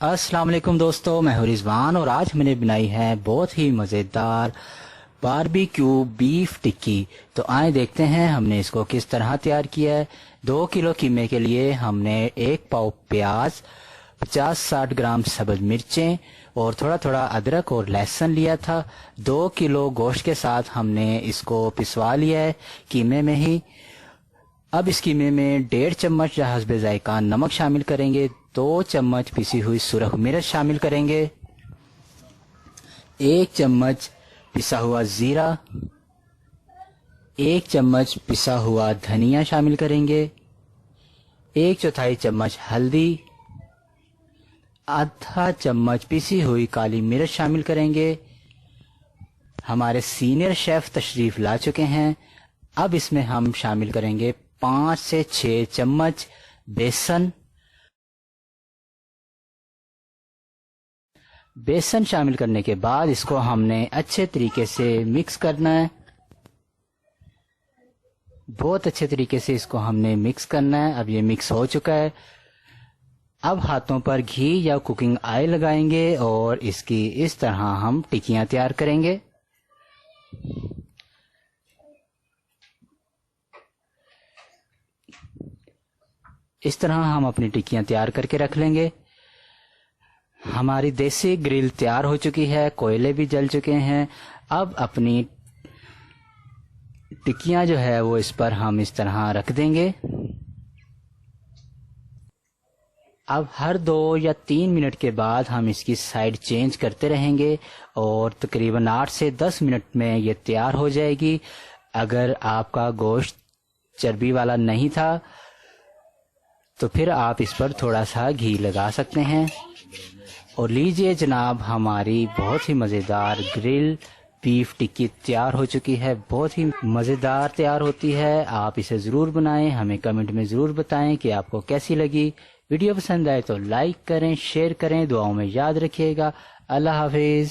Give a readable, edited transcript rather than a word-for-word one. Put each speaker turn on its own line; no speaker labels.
السلام علیکم دوستو، میں ہوں رضوان اور آج میں نے بنائی ہے بہت ہی مزیدار باربیکیو بیف ٹکی۔ تو آئیں دیکھتے ہیں ہم نے اس کو کس طرح تیار کیا ہے۔ 2 کلو قیمے کے لیے ہم نے 1 پاؤ پیاز، 50-60 گرام سبز مرچیں اور تھوڑا تھوڑا ادرک اور لہسن لیا تھا۔ 2 کلو گوشت کے ساتھ ہم نے اس کو پسوا لیا ہے قیمے میں ہی۔ اب اس قیمے میں 1.5 چمچ حسب ذائقہ نمک شامل کریں گے، 2 چمچ پیسی ہوئی سرخ مرچ شامل کریں گے، 1 چمچ پسا ہوا زیرہ، 1 چمچ پسا ہوا دھنیا شامل کریں گے، 1/4 چمچ ہلدی، آدھا چمچ پیسی ہوئی کالی مرچ شامل کریں گے۔ ہمارے سینئر شیف تشریف لا چکے ہیں۔ اب اس میں ہم شامل کریں گے 5 سے 6 چمچ بیسن شامل کرنے کے بعد اس کو ہم نے اچھے طریقے سے مکس کرنا ہے۔ بہت اچھے طریقے سے اس کو ہم نے مکس کرنا ہے۔ اب یہ مکس ہو چکا ہے۔ اب ہاتھوں پر گھی یا کوکنگ آئل لگائیں گے اور اس کی اس طرح ہم ٹکیاں تیار کریں گے۔ اس طرح ہم اپنی ٹکیاں تیار کر کے رکھ لیں گے۔ ہماری دیسی گرل تیار ہو چکی ہے، کوئلے بھی جل چکے ہیں۔ اب اپنی ٹکیاں جو ہے وہ اس پر ہم اس طرح رکھ دیں گے۔ اب ہر 2 یا 3 منٹ کے بعد ہم اس کی سائڈ چینج کرتے رہیں گے اور تقریباً 8 سے 10 منٹ میں یہ تیار ہو جائے گی۔ اگر آپ کا گوشت چربی والا نہیں تھا تو پھر آپ اس پر تھوڑا سا گھی لگا سکتے ہیں۔ اور لیجئے جناب، ہماری بہت ہی مزیدار گرل بیف ٹکی تیار ہو چکی ہے۔ بہت ہی مزیدار تیار ہوتی ہے۔ آپ اسے ضرور بنائیں، ہمیں کمنٹ میں ضرور بتائیں کہ آپ کو کیسی لگی۔ ویڈیو پسند آئے تو لائک کریں، شیئر کریں، دعاؤں میں یاد رکھیے گا۔ اللہ حافظ۔